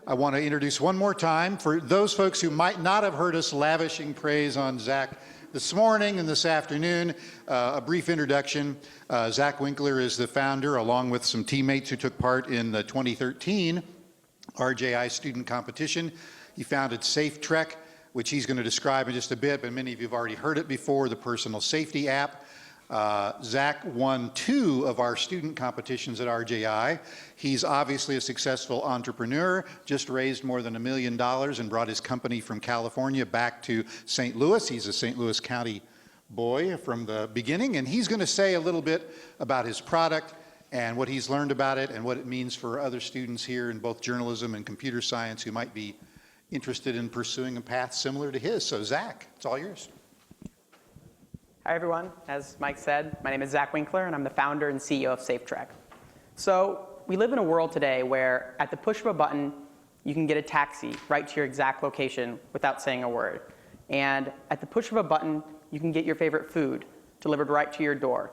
I want to introduce one more time, for those folks who might not have heard us lavishing praise on Zach this morning and this afternoon, a brief introduction. Zach Winkler is the founder, along with some teammates who took part in the 2013 RJI Student Competition. He founded SafeTrek, which he's going to describe in just a bit, but many of you have already heard it before, the personal safety app. Zach won 2 of our student competitions at RJI. He's obviously a successful entrepreneur, just raised more than $1 million and brought his company from California back to St. Louis. He's a St. Louis County boy from the beginning, and he's going to say a little bit about his product and what he's learned about it and what it means for other students here in both journalism and computer science who might be interested in pursuing a path similar to his. So Zach, it's all yours. Hi everyone, as Mike said, my name is Zach Winkler and I'm the founder and CEO of SafeTrek. So we live in a world today where at the push of a button, you can get a taxi right to your exact location without saying a word. And at the push of a button, you can get your favorite food delivered right to your door.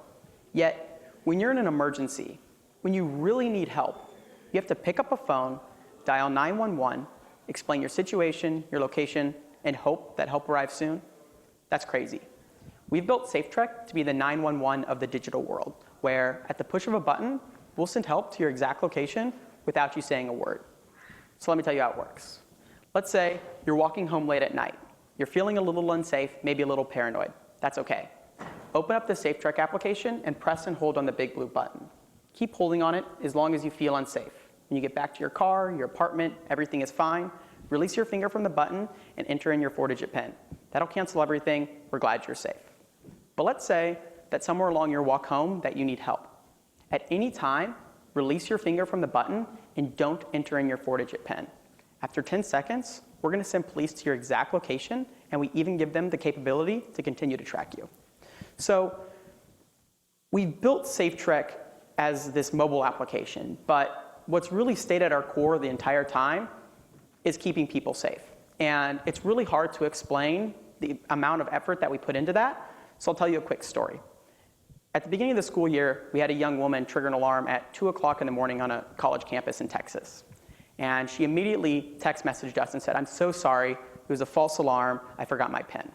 Yet, when you're in an emergency, when you really need help, you have to pick up a phone, dial 911, explain your situation, your location, and hope that help arrives soon. That's crazy. We've built SafeTrek to be the 911 of the digital world, where at the push of a button, we'll send help to your exact location without you saying a word. So let me tell you how it works. Let's say you're walking home late at night. You're feeling a little unsafe, maybe a little paranoid. That's okay. Open up the SafeTrek application and press and hold on the big blue button. Keep holding on it as long as you feel unsafe. When you get back to your car, your apartment, everything is fine, release your finger from the button and enter in your 4-digit PIN. That'll cancel everything. We're glad you're safe. But let's say that somewhere along your walk home that you need help. At any time, release your finger from the button and don't enter in your 4-digit PIN. After 10 seconds, we're going to send police to your exact location, and we even give them the capability to continue to track you. So we built SafeTrek as this mobile application, but what's really stayed at our core the entire time is keeping people safe. And it's really hard to explain the amount of effort that we put into that. So I'll tell you a quick story. At the beginning of the school year, we had a young woman trigger an alarm at 2 o'clock in the morning on a college campus in Texas. And she immediately text messaged us and said, "I'm so sorry, it was a false alarm, I forgot my PIN."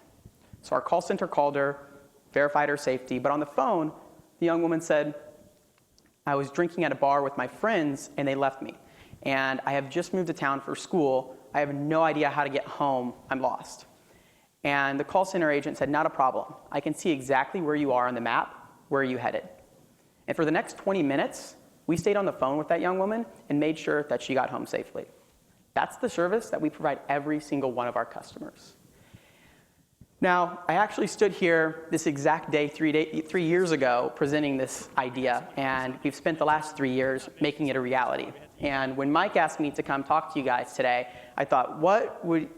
So our call center called her, verified her safety, but on the phone, the young woman said, "I was drinking at a bar with my friends and they left me. And I have just moved to town for school, I have no idea how to get home, I'm lost." And the call center agent said, "Not a problem. I can see exactly where you are on the map. Where are you headed?" And for the next 20 minutes, we stayed on the phone with that young woman and made sure that she got home safely. That's the service that we provide every single one of our customers. Now, I actually stood here this exact day 3 years ago presenting this idea, and we've spent the last 3 years making it a reality. And when Mike asked me to come talk to you guys today, I thought, what would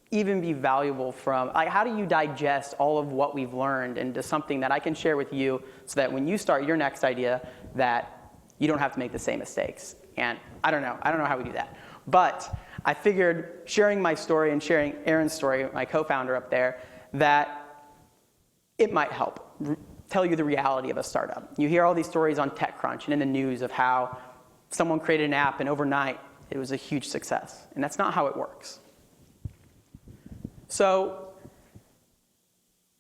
even be valuable from, like, how do you digest all of what we've learned into something that I can share with you so that when you start your next idea, that you don't have to make the same mistakes. And I don't know how we do that. But I figured sharing my story and sharing Aaron's story, my co-founder up there, that it might help tell you the reality of a startup. You hear all these stories on TechCrunch and in the news of how someone created an app and overnight it was a huge success. And that's not how it works. So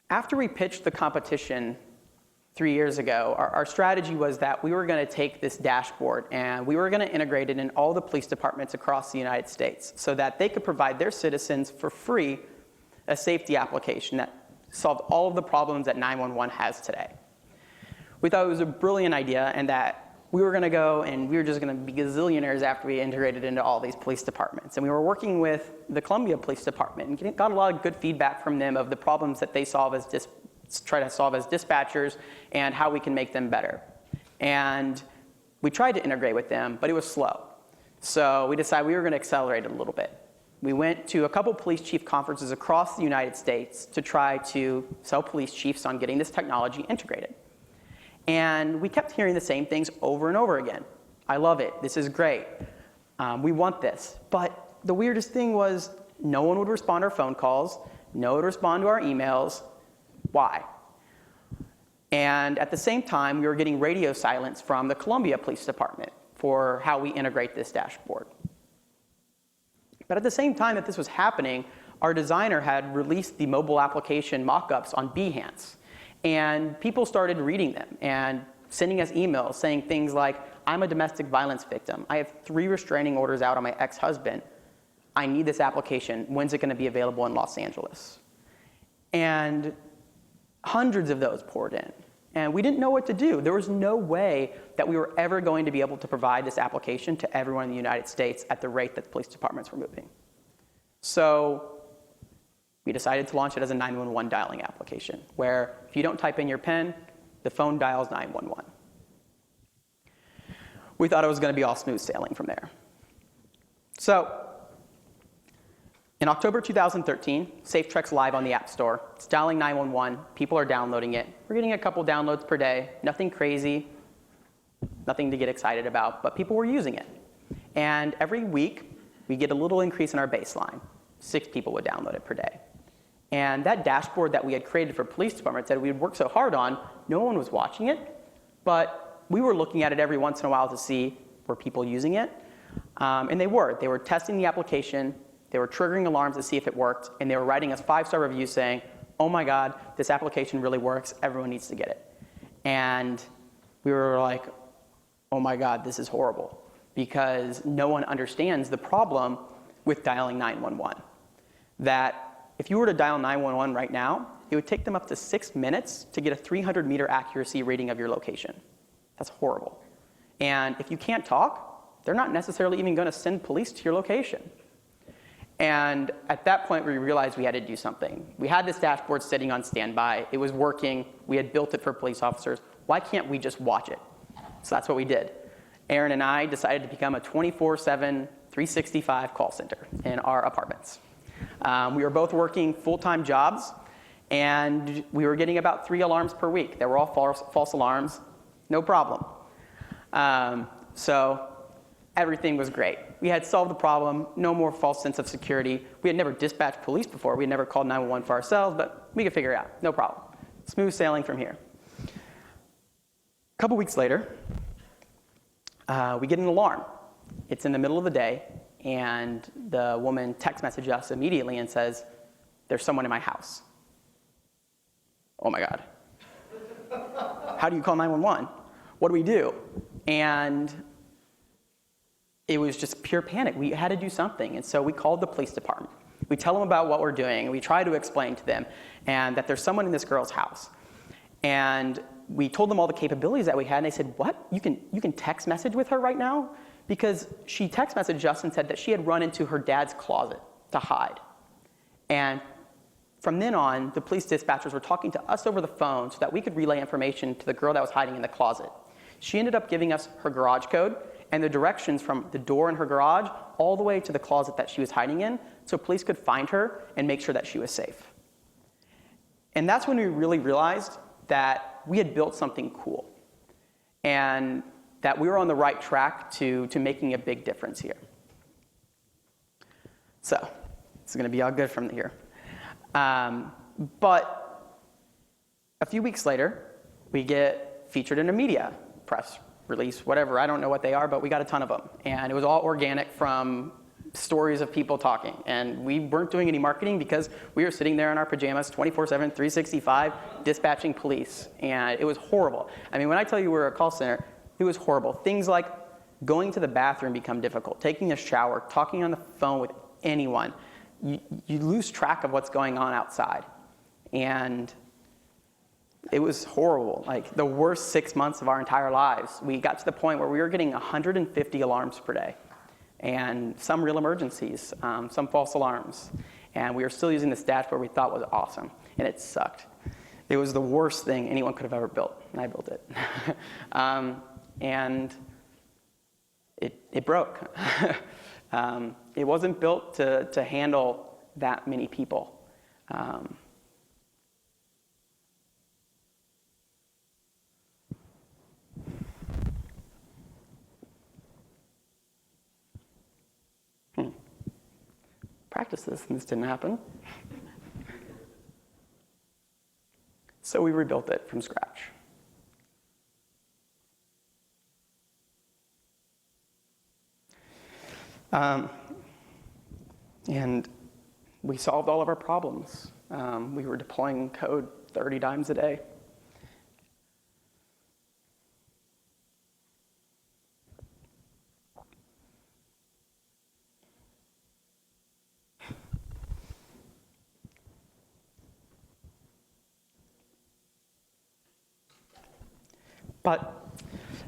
after we pitched the competition 3 years ago, our strategy was that we were going to take this dashboard and we were going to integrate it in all the police departments across the United States so that they could provide their citizens for free a safety application that solved all of the problems that 911 has today. We thought it was a brilliant idea and that we were going to go and we were just going to be gazillionaires after we integrated into all these police departments. And we were working with the Columbia Police Department and got a lot of good feedback from them of the problems that they try to solve as dispatchers and how we can make them better. And we tried to integrate with them, but it was slow. So we decided we were going to accelerate it a little bit. We went to a couple police chief conferences across the United States to try to sell police chiefs on getting this technology integrated. And we kept hearing the same things over and over again. I love it. This is great. We want this. But the weirdest thing was no one would respond to our phone calls. No one would respond to our emails. Why? And at the same time, we were getting radio silence from the Columbia Police Department for how we integrate this dashboard. But at the same time that this was happening, our designer had released the mobile application mock-ups on Behance. And people started reading them and sending us emails saying things like, I'm a domestic violence victim. I have 3 restraining orders out on my ex-husband. I need this application. When's it going to be available in Los Angeles? And hundreds of those poured in. And we didn't know what to do. There was no way that we were ever going to be able to provide this application to everyone in the United States at the rate that the police departments were moving. So we decided to launch it as a 911 dialing application, where if you don't type in your PIN, the phone dials 911. We thought it was going to be all smooth sailing from there. So in October 2013, SafeTrek's live on the App Store. It's dialing 911. People are downloading it. We're getting a couple downloads per day. Nothing crazy, nothing to get excited about, but people were using it. And every week, we get a little increase in our baseline. 6 people would download it per day. And that dashboard that we had created for police departments that we had worked so hard on, no one was watching it, but we were looking at it every once in a while to see were people using it. And they were. They were testing the application. They were triggering alarms to see if it worked, and they were writing us 5-star reviews saying, oh my God, this application really works. Everyone needs to get it. And we were like, oh my God, this is horrible, because no one understands the problem with dialing 911. That if you were to dial 911 right now, it would take them up to 6 minutes to get a 300-meter accuracy rating of your location. That's horrible. And if you can't talk, they're not necessarily even going to send police to your location. And at that point, we realized we had to do something. We had this dashboard sitting on standby. It was working. We had built it for police officers. Why can't we just watch it? So that's what we did. Aaron and I decided to become a 24/7, 365 call center in our apartments. We were both working full-time jobs, and we were getting about 3 alarms per week. They were all false alarms, no problem. So everything was great. We had solved the problem, no more false sense of security. We had never dispatched police before. We had never called 911 for ourselves, but we could figure it out, no problem. Smooth sailing from here. A couple weeks later, we get an alarm. It's in the middle of the day, and the woman text messages us immediately and says, there's someone in my house. Oh my God. How do you call 911? What do we do? And it was just pure panic. We had to do something. And so we called the police department. We tell them about what we're doing, and we try to explain to them and that there's someone in this girl's house. And we told them all the capabilities that we had, and they said, what? You can text message with her right now? Because she text messaged us and said that she had run into her dad's closet to hide. And from then on, the police dispatchers were talking to us over the phone so that we could relay information to the girl that was hiding in the closet. She ended up giving us her garage code and the directions from the door in her garage all the way to the closet that she was hiding in, so police could find her and make sure that she was safe. And that's when we really realized that we had built something cool, and that we were on the right track to making a big difference here. So, it's going to be all good from here. But a few weeks later, we get featured in a media press release, whatever. I don't know what they are, but we got a ton of them. And it was all organic from stories of people talking. And we weren't doing any marketing because we were sitting there in our pajamas 24/7, 365, dispatching police. And it was horrible. I mean, when I tell you we're a call center, it was horrible. Things like going to the bathroom become difficult, taking a shower, talking on the phone with anyone. You lose track of what's going on outside. And it was horrible, like the worst 6 months of our entire lives. We got to the point where we were getting 150 alarms per day, and some real emergencies, some false alarms. And we were still using this dashboard we thought was awesome, and it sucked. It was the worst thing anyone could have ever built, and I built it. And it broke. It wasn't built to handle that many people. Practice this, and this didn't happen. So we rebuilt it from scratch. And we solved all of our problems. We were deploying code 30 times a day. But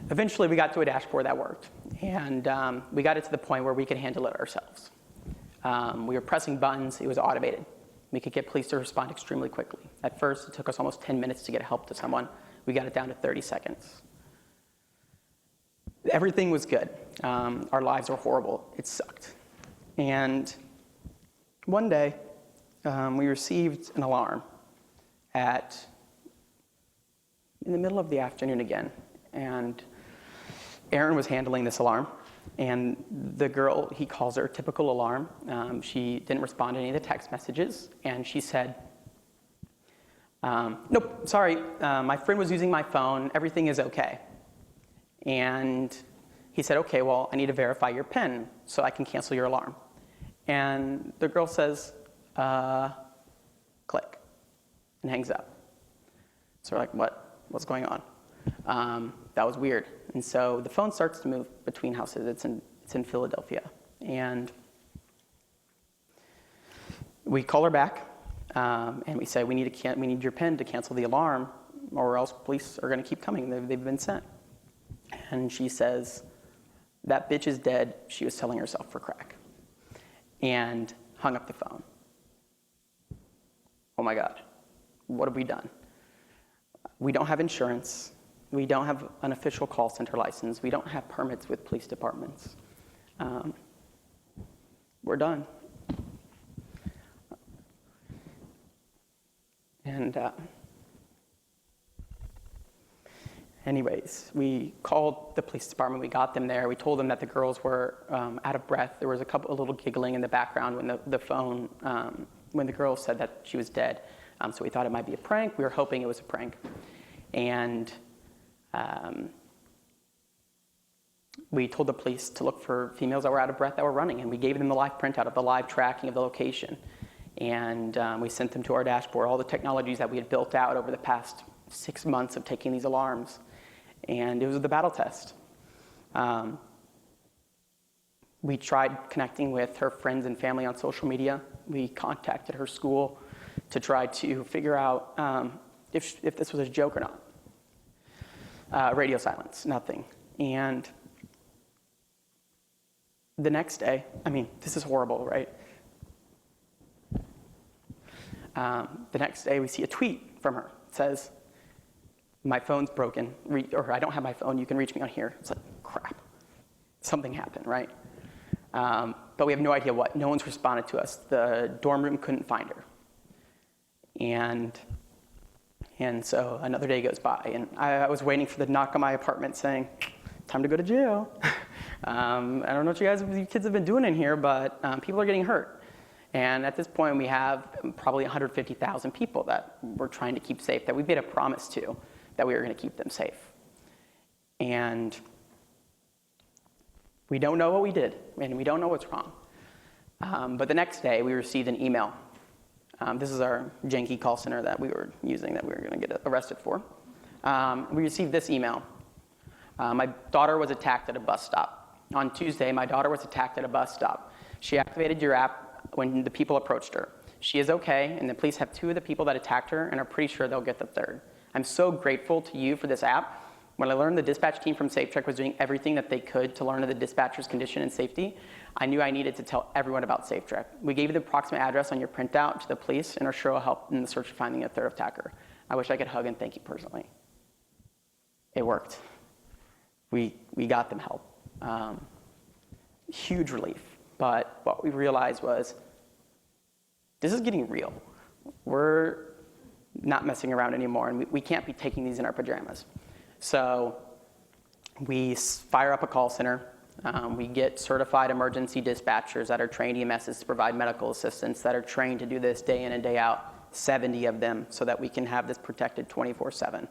eventually we got to a dashboard that worked. And we got it to the point where we could handle it ourselves. We were pressing buttons, it was automated. We could get police to respond extremely quickly. At first, it took us almost 10 minutes to get help to someone. We got it down to 30 seconds. Everything was good. Our lives were horrible. It sucked. And one day, we received an alarm in the middle of the afternoon again. And Aaron was handling this alarm. And the girl, he calls her a typical alarm. She didn't respond to any of the text messages. And she said, nope, sorry, my friend was using my phone. Everything is okay. And he said, okay, well, I need to verify your PIN so I can cancel your alarm. And the girl says, click, and hangs up. So we're like, what's going on? That was weird. And so the phone starts to move between houses. It's in Philadelphia. And we call her back, and we say, we need your PIN to cancel the alarm, or else police are going to keep coming. They've been sent. And she says, that bitch is dead. She was selling herself for crack. And hung up the phone. Oh my God, what have we done? We don't have insurance. We don't have an official call center license. We don't have permits with police departments. We're done. And anyways, we called the police department. We got them there. We told them that the girls were out of breath. There was a little giggling in the background when when the girl said that she was dead. So we thought it might be a prank. We were hoping it was a prank. And we told the police to look for females that were out of breath that were running, and we gave them the live printout of the live tracking of the location. And we sent them to our dashboard, all the technologies that we had built out over the past 6 months of taking these alarms. And it was the battle test. We tried connecting with her friends and family on social media. We contacted her school to try to figure out if this was a joke or not. Radio silence, nothing. And the next day, I mean, this is horrible, right? The next day, we see a tweet from her. It says, my phone's broken, or I don't have my phone, you can reach me on here. It's like, crap. Something happened, right? But we have no idea what. No one's responded to us. The dorm room couldn't find her. And so another day goes by, and I was waiting for the knock on my apartment saying, time to go to jail. I don't know what you kids have been doing in here, but people are getting hurt. And at this point, we have probably 150,000 people that we're trying to keep safe, that we made a promise to, that we were going to keep them safe. And we don't know what we did, and we don't know what's wrong. But the next day, we received an email. This is our janky call center that we were using that we were going to get arrested for. We received this email. My daughter was attacked at a bus stop. On Tuesday, my daughter was attacked at a bus stop. She activated your app when the people approached her. She is okay, and the police have 2 of the people that attacked her and are pretty sure they'll get the 3rd. I'm so grateful to you for this app. When I learned the dispatch team from SafeTrek was doing everything that they could to learn of the dispatcher's condition and safety, I knew I needed to tell everyone about SafeTrek. We gave you the approximate address on your printout to the police and are sure will help in the search for finding a 3rd attacker. I wish I could hug and thank you personally. It worked. We got them help. Huge relief. But what we realized was, this is getting real. We're not messing around anymore, and we can't be taking these in our pajamas. So we fire up a call center. We get certified emergency dispatchers that are trained EMSs to provide medical assistance, that are trained to do this day in and day out, 70 of them, so that we can have this protected 24/7.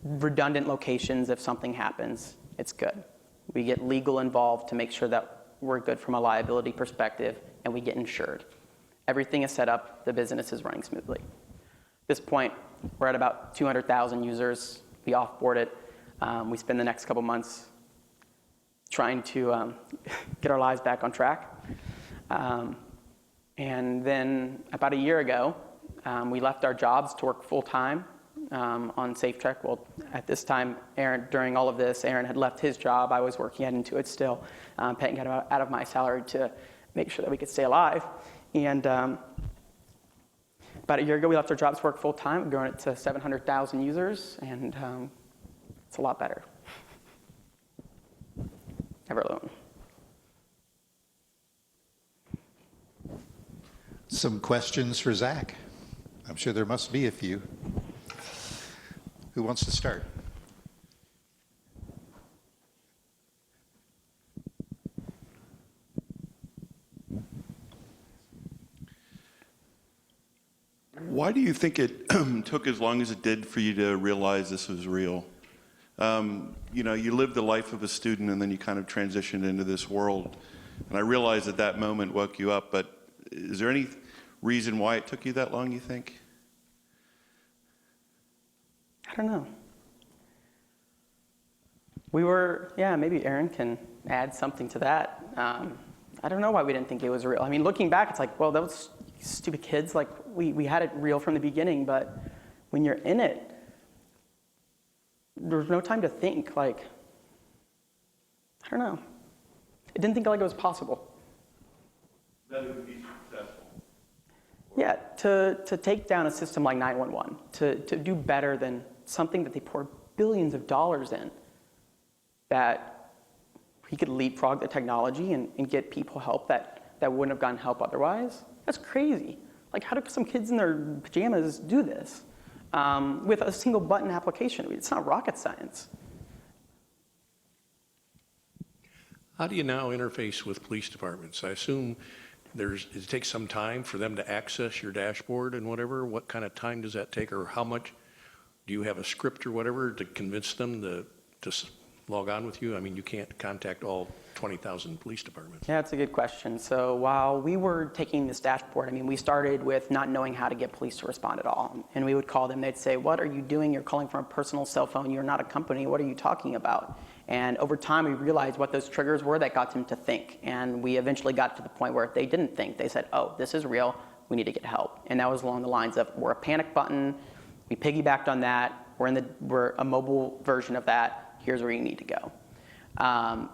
Redundant locations if something happens, it's good. We get legal involved to make sure that we're good from a liability perspective, and we get insured. Everything is set up, the business is running smoothly. At this point, we're at about 200,000 users. We offboard it. We spend the next couple months trying to get our lives back on track. And then about a year ago, we left our jobs to work full-time on SafeTrek. Well, at this time, during all of this, Aaron had left his job. I was working at Intuit still, paying out of my salary to make sure that we could stay alive. And about a year ago, we left our jobs to work full-time. We've grown it to 700,000 users, and it's a lot better. Never alone. Some questions for Zach? I'm sure there must be a few. Who wants to start? Why do you think it took as long as it did for you to realize this was real? You know, you lived the life of a student and then you kind of transitioned into this world. And I realize that that moment woke you up, but is there any reason why it took you that long, you think? I don't know. Maybe Aaron can add something to that. I don't know why we didn't think it was real. I mean, looking back, it's like, well, those stupid kids, like, we had it real from the beginning, but when you're in it, there's no time to think, like, I don't know. I didn't think like it was possible. That it would be successful. Yeah, to take down a system like 911, to do better than something that they poured billions of dollars in, that he could leapfrog the technology and get people help that wouldn't have gotten help otherwise. That's crazy. Like, how do some kids in their pajamas do this with a single button application? It's not rocket science. How do you now interface with police departments? I assume it takes some time for them to access your dashboard and whatever. What kind of time does that take, or how much? Do you have a script or whatever to convince them to log on with you? I mean, you can't contact all 20,000 police departments. Yeah, that's a good question. So while we were taking this dashboard, I mean, we started with not knowing how to get police to respond at all. And we would call them, they'd say, what are you doing? You're calling from a personal cell phone. You're not a company. What are you talking about? And over time, we realized what those triggers were that got them to think. And we eventually got to the point where they didn't think. They said, oh, this is real. We need to get help. And that was along the lines of, we're a panic button. We piggybacked on that. We're a mobile version of that. Here's where you need to go.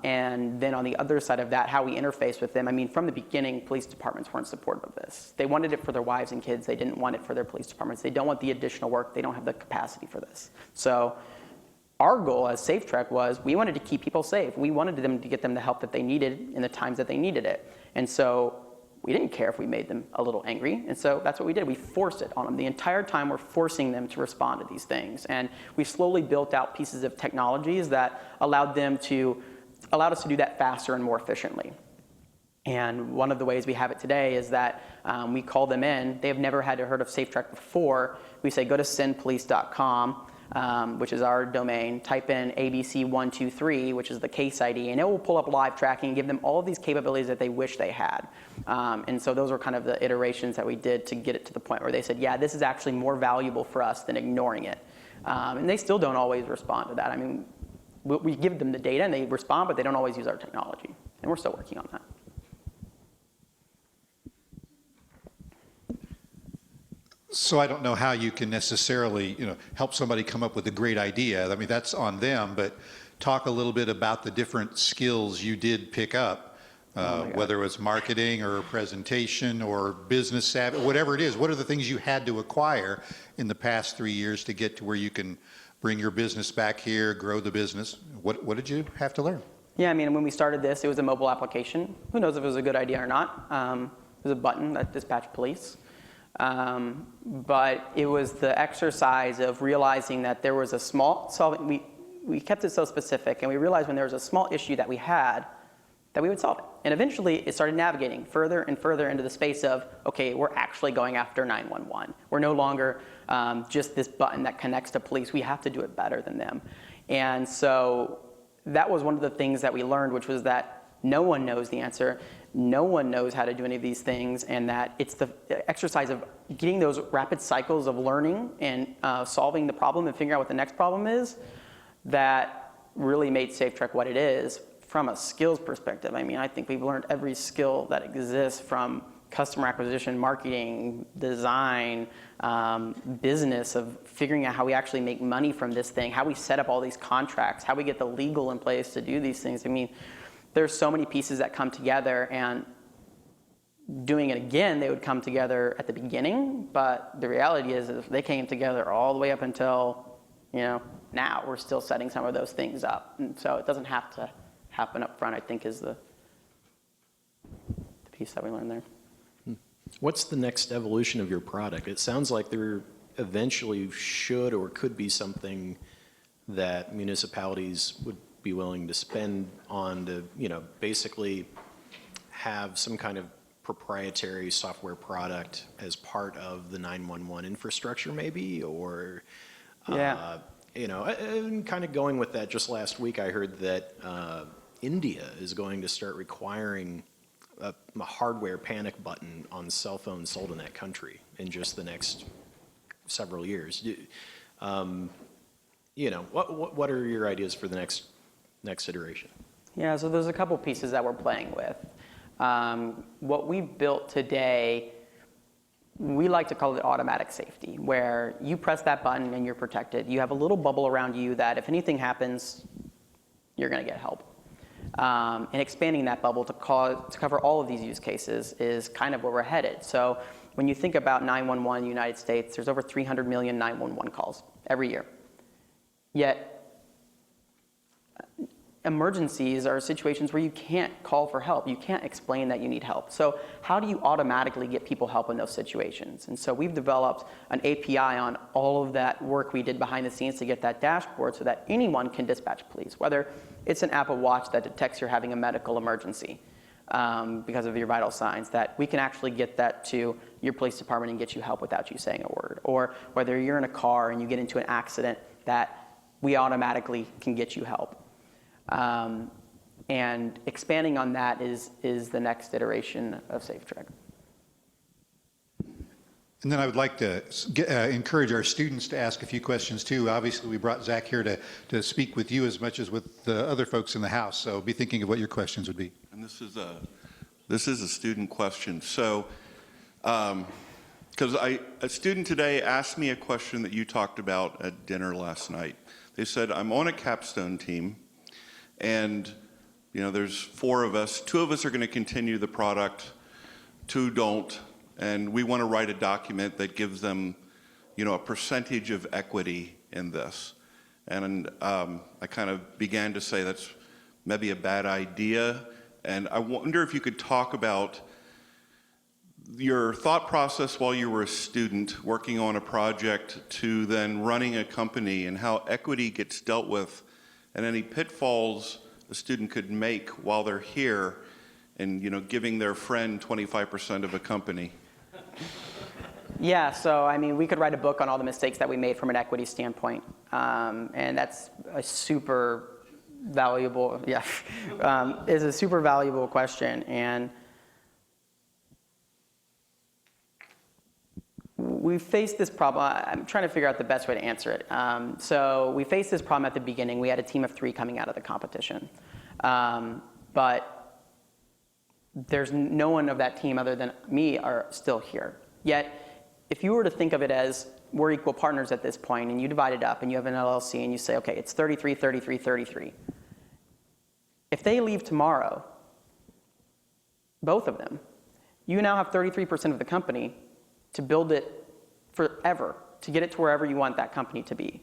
And then on the other side of that, how we interface with them, I mean, from the beginning, police departments weren't supportive of this. They wanted it for their wives and kids. They didn't want it for their police departments. They don't want the additional work. They don't have the capacity for this. So our goal as SafeTrek was we wanted to keep people safe. We wanted them to get them the help that they needed in the times that they needed it. And so we didn't care if we made them a little angry. And so that's what we did. We forced it on them. The entire time we're forcing them to respond to these things. And we slowly built out pieces of technologies that allowed us to do that faster and more efficiently. And one of the ways we have it today is that we call them in. They have never had heard of SafeTrek before. We say, go to sendpolice.com. Which is our domain, type in ABC123, which is the case ID, and it will pull up live tracking and give them all of these capabilities that they wish they had. And so those are kind of the iterations that we did to get it to the point where they said, yeah, this is actually more valuable for us than ignoring it. And they still don't always respond to that. I mean, we give them the data and they respond, but they don't always use our technology. And we're still working on that. So I don't know how you can necessarily, help somebody come up with a great idea. I mean, that's on them, but talk a little bit about the different skills you did pick up, whether it was marketing or presentation or business savvy, whatever it is. What are the things you had to acquire in the past 3 years to get to where you can bring your business back here, grow the business? What did you have to learn? Yeah, I mean, when we started this, it was a mobile application. Who knows if it was a good idea or not? It was a button that dispatched police. But it was the exercise of realizing that there was a small, we kept it so specific, and we realized when there was a small issue that we had, that we would solve it. And eventually, it started navigating further and further into the space of, okay, we're actually going after 911. We're no longer just this button that connects to police. We have to do it better than them. And so that was one of the things that we learned, which was that no one knows the answer, no one knows how to do any of these things, and that it's the exercise of getting those rapid cycles of learning and solving the problem and figuring out what the next problem is that really made SafeTrek what it is from a skills perspective. I mean, I think we've learned every skill that exists from customer acquisition, marketing, design, business, of figuring out how we actually make money from this thing, how we set up all these contracts, how we get the legal in place to do these things. I mean, there's so many pieces that come together, and doing it again, they would come together at the beginning, but the reality is they came together all the way up until, now we're still setting some of those things up. And so it doesn't have to happen up front, I think, is the piece that we learned there. What's the next evolution of your product? It sounds like there eventually should or could be something that municipalities would be willing to spend on to, basically have some kind of proprietary software product as part of the 911 infrastructure maybe, or, Yeah. And kind of going with that, just last week I heard that India is going to start requiring a hardware panic button on cell phones sold in that country in just the next several years. What are your ideas for the next iteration? Yeah, so there's a couple pieces that we're playing with. What we built today, we like to call it automatic safety, where you press that button and you're protected. You have a little bubble around you that if anything happens, you're going to get help. And expanding that bubble to cover all of these use cases is kind of where we're headed. So when you think about 911 in the United States, there's over 300 million 911 calls every year. Yet emergencies are situations where you can't call for help. You can't explain that you need help. So how do you automatically get people help in those situations? And so we've developed an API on all of that work we did behind the scenes to get that dashboard so that anyone can dispatch police, whether it's an Apple Watch that detects you're having a medical emergency because of your vital signs, that we can actually get that to your police department and get you help without you saying a word. Or whether you're in a car and you get into an accident, that we automatically can get you help. And expanding on that is the next iteration of SafeTrek. And then I would like to encourage our students to ask a few questions too. Obviously, we brought Zach here to speak with you as much as with the other folks in the house. So be thinking of what your questions would be. And this is a student question. So, because a student today asked me a question that you talked about at dinner last night. They said, I'm on a capstone team, and there's 4 of us. 2 of us are going to continue the product, 2 don't. And we want to write a document that gives them, a percentage of equity in this. And I kind of began to say that's maybe a bad idea. And I wonder if you could talk about your thought process while you were a student working on a project to then running a company, and how equity gets dealt with, and any pitfalls a student could make while they're here and, giving their friend 25% of a company. Yeah, so I mean, we could write a book on all the mistakes that we made from an equity standpoint, and that's a super valuable, is a super valuable question. And we faced this problem. I'm trying to figure out the best way to answer it. So we faced this problem at the beginning. We had a team of 3 coming out of the competition, but there's no one of that team other than me are still here. Yet, if you were to think of it as we're equal partners at this point, and you divide it up, and you have an LLC, and you say, okay, it's 33, 33, 33. If they leave tomorrow, both of them, you now have 33% of the company to build it forever, to get it to wherever you want that company to be.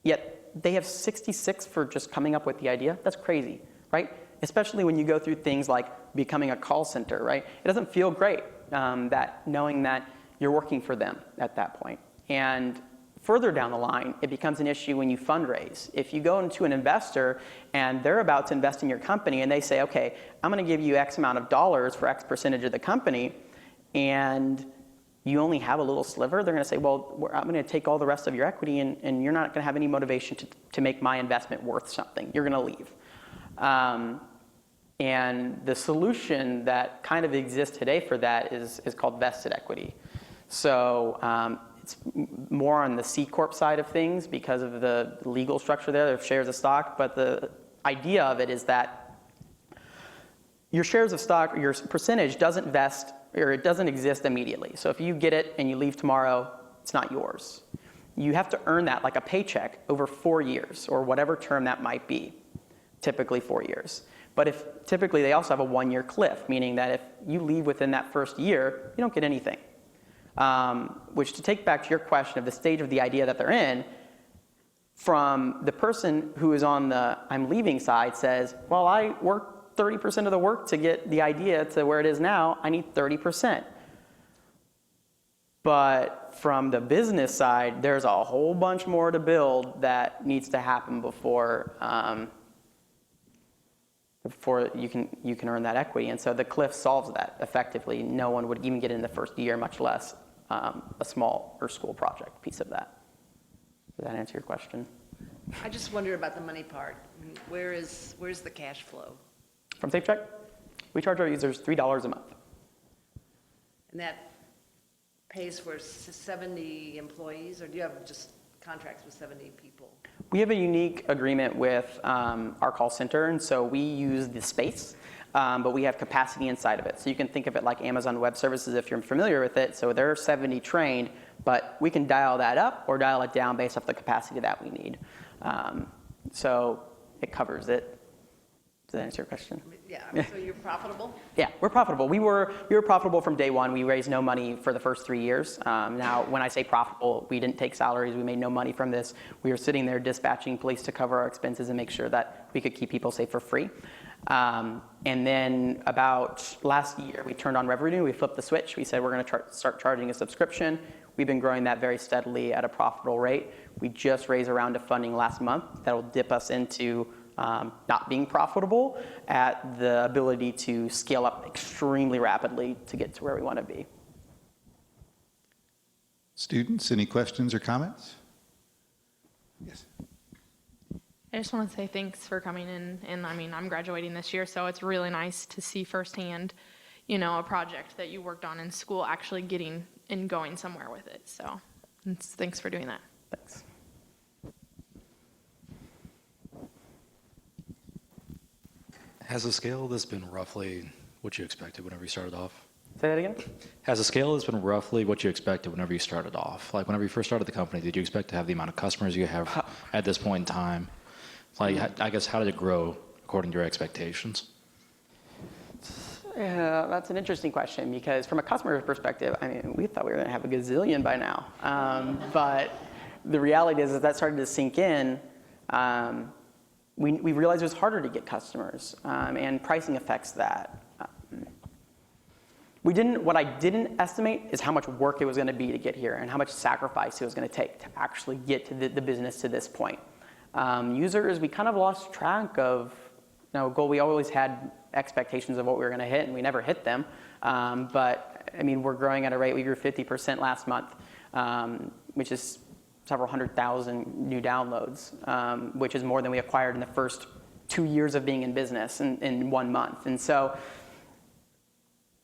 Yet, they have 66 for just coming up with the idea. That's crazy, right? Especially when you go through things like becoming a call center, right? It doesn't feel great knowing that you're working for them at that point. And further down the line, it becomes an issue when you fundraise. If you go into an investor and they're about to invest in your company and they say, okay, I'm going to give you X amount of dollars for X percentage of the company, and you only have a little sliver, they're going to say, well, I'm going to take all the rest of your equity, and you're not going to have any motivation to make my investment worth something. You're going to leave. And the solution that kind of exists today for that is called vested equity. So it's more on the C Corp side of things because of the legal structure there of shares of stock. But the idea of it is that your shares of stock, or your percentage doesn't vest, or it doesn't exist immediately. So if you get it and you leave tomorrow, it's not yours. You have to earn that like a paycheck over 4 years or whatever term that might be, typically 4 years. But if typically they also have a 1-year cliff, meaning that if you leave within that first year, you don't get anything. Which, to take back to your question of the stage of the idea that they're in, from the person who is on the I'm leaving side says, well, I worked 30% of the work to get the idea to where it is now, I need 30%. But from the business side, there's a whole bunch more to build that needs to happen before you can earn that equity. And so the cliff solves that effectively. No one would even get in the first year, much less a small or school project piece of that. Does that answer your question? I just wonder about the money part. I mean, where's the cash flow? From SafeTrek, we charge our users $3 a month. And that pays for 70 employees, or do you have just contracts with 70 people? We have a unique agreement with our call center, and so we use the space, but we have capacity inside of it. So you can think of it like Amazon Web Services if you're familiar with it. So there are 70 trained, but we can dial that up or dial it down based off the capacity that we need. So it covers it. Does that answer your question? Yeah, so you're profitable? Yeah, we're profitable. We were profitable from day one. We raised no money for the first 3 years. Now, when I say profitable, we didn't take salaries. We made no money from this. We were sitting there dispatching police to cover our expenses and make sure that we could keep people safe for free. And then about last year, we turned on revenue. We flipped the switch. We said we're going to start charging a subscription. We've been growing that very steadily at a profitable rate. We just raised a round of funding last month that'll dip us into not being profitable at the ability to scale up extremely rapidly to get to where we want to be. Students, any questions or comments? Yes. I just want to say thanks for coming in, and I mean, I'm graduating this year, so it's really nice to see firsthand, you know, a project that you worked on in school actually getting and going somewhere with it. So thanks for doing that. Thanks. Has the scale of this been roughly what you expected whenever you started off? Say that again? Has the scale of this been roughly what you expected whenever you started off? Like whenever you first started the company, did you expect to have the amount of customers you have at this point in time? Like, I guess, how did it grow according to your expectations? Yeah, that's an interesting question because from a customer perspective, I mean, we thought we were going to have a gazillion by now. But the reality is that started to sink in. We realized it was harder to get customers, and pricing affects that. What I didn't estimate is how much work it was going to be to get here and how much sacrifice it was going to take to actually get to the business to this point. Users, we kind of lost track of, goal. We always had expectations of what we were going to hit, and we never hit them. But I mean, we're growing at a rate. We grew 50% last month, which is several 100,000 new downloads, which is more than we acquired in the first 2 years of being in business in 1 month. And so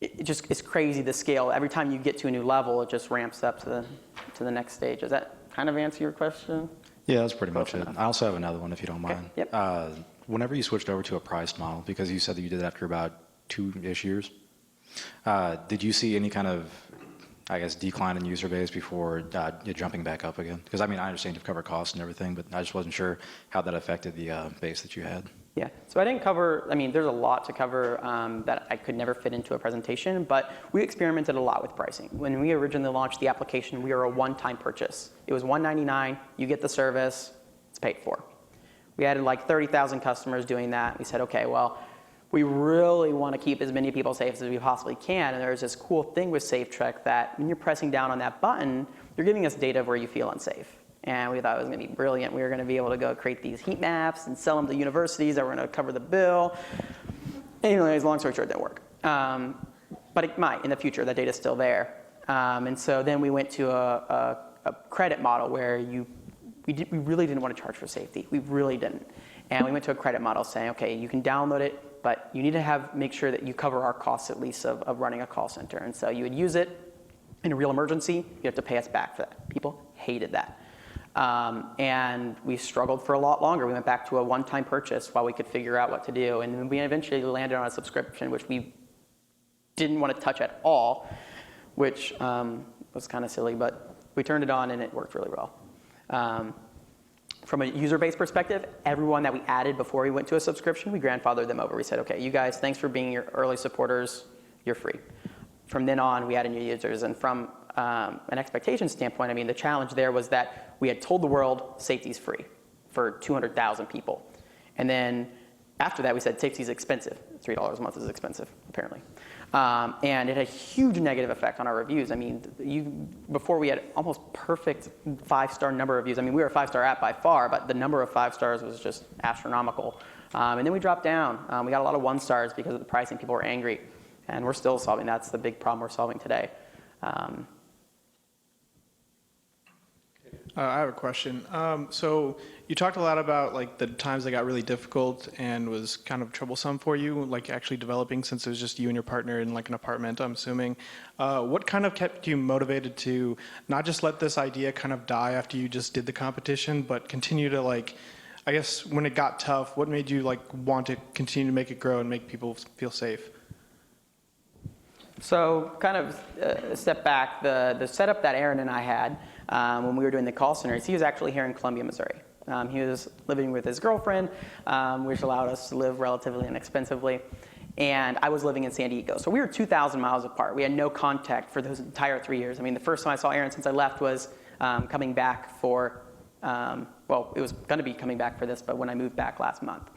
it's crazy the scale. Every time you get to a new level, it just ramps up to the next stage. Does that kind of answer your question? Yeah, that's pretty much it. I also have another one, if you don't mind. Okay. Yep. Whenever you switched over to a priced model, because you said that you did it after about 2-ish years, did you see any kind of, I guess, decline in user base before you're jumping back up again? Because I mean, I understand you've covered costs and everything, but I just wasn't sure how that affected the base that you had. Yeah, so I didn't cover, I mean, there's a lot to cover that I could never fit into a presentation, but we experimented a lot with pricing. When we originally launched the application, we were a one-time purchase. It was $199, you get the service, it's paid for. We had like 30,000 customers doing that. We said, okay, well, we really want to keep as many people safe as we possibly can, and there's this cool thing with SafeTrek that when you're pressing down on that button, you're giving us data of where you feel unsafe. And we thought it was going to be brilliant. We were going to be able to go create these heat maps and sell them to universities that were going to cover the bill. Anyways, long story short, it didn't work. But it might in the future. That data's still there. And so then we went to a credit model where we really didn't want to charge for safety. We really didn't. And we went to a credit model saying, okay, you can download it but you need to make sure that you cover our costs at least of running a call center. And so you would use it in a real emergency, you have to pay us back for that. People hated that. And we struggled for a lot longer. We went back to a one-time purchase while we could figure out what to do. And then we eventually landed on a subscription, which we didn't want to touch at all, which was kind of silly, but we turned it on and it worked really well. From a user-based perspective, everyone that we added before we went to a subscription, we grandfathered them over. We said, okay, you guys, thanks for being your early supporters, you're free. From then on, we added new users, and from an expectation standpoint, I mean, the challenge there was that we had told the world safety's free for 200,000 people. And then after that, we said safety's expensive. $3 a month is expensive, apparently. And it had a huge negative effect on our reviews. I mean, before we had almost perfect 5-star number of reviews. I mean, we were a 5-star app by far, but the number of 5 stars was just astronomical. And then we dropped down. We got a lot of 1 stars because of the pricing. People were angry. And we're still solving. That's the big problem we're solving today. I have a question. So you talked a lot about like the times that got really difficult and was kind of troublesome for you, like actually developing, since it was just you and your partner in like an apartment, I'm assuming. What kind of kept you motivated to not just let this idea kind of die after you just did the competition, but continue to like, I guess when it got tough, what made you like want to continue to make it grow and make people feel safe? So kind of a step back, the setup that Aaron and I had when we were doing the call centers, he was actually here in Columbia, Missouri. He was living with his girlfriend, which allowed us to live relatively inexpensively. And I was living in San Diego. So we were 2,000 miles apart. We had no contact for those entire 3 years. I mean, the first time I saw Aaron since I left was coming back for, well, it was going to be coming back for this, but when I moved back last month.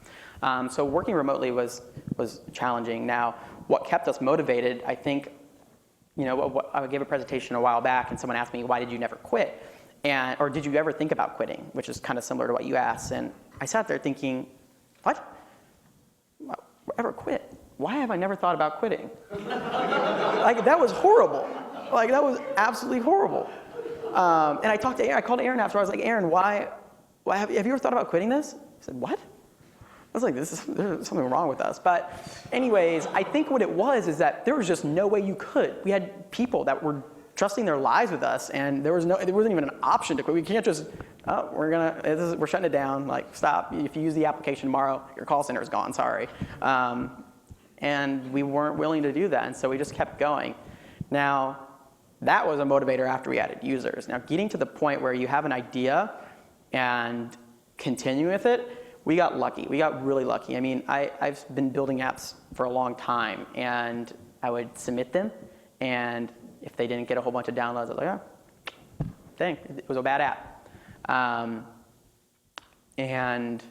So working remotely was challenging. Now, what kept us motivated, I think, you know, I gave a presentation a while back and someone asked me, why did you never quit? Or did you ever think about quitting? Which is kind of similar to what you asked. And I sat there thinking, what? Ever quit? Why have I never thought about quitting? Like, that was horrible. Like, that was absolutely horrible. And I talked to Aaron, I called Aaron after, I was like, Aaron, why have you ever thought about quitting this? He said, what? I was like, there's something wrong with us. But anyways, I think what it was is that there was just no way you could. We had people that were trusting their lives with us, and there wasn't even an option to quit. We can't just, oh, we're shutting it down. Like, stop. If you use the application tomorrow, your call center is gone. Sorry. And we weren't willing to do that, and so we just kept going. Now, that was a motivator after we added users. Now, getting to the point where you have an idea and continuing with it, we got lucky. We got really lucky. I mean, I've been building apps for a long time, and I would submit them, and if they didn't get a whole bunch of downloads, I was like, oh, dang, it was a bad app. And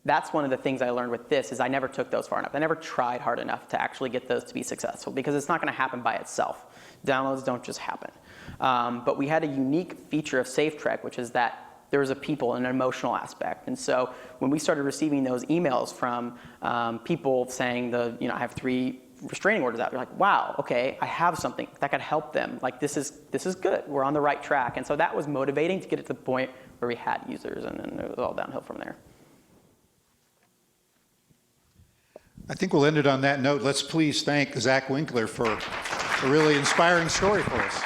that's one of the things I learned with this is I never took those far enough. I never tried hard enough to actually get those to be successful because it's not going to happen by itself. Downloads don't just happen. But we had a unique feature of SafeTrek, which is that there was a people and an emotional aspect. And so when we started receiving those emails from people saying, I have 3 restraining orders out, they're like, wow, okay, I have something that could help them. Like, this is good. We're on the right track. And so that was motivating to get it to the point where we had users, and then it was all downhill from there. I think we'll end it on that note. Let's please thank Zach Winkler for a really inspiring story for us.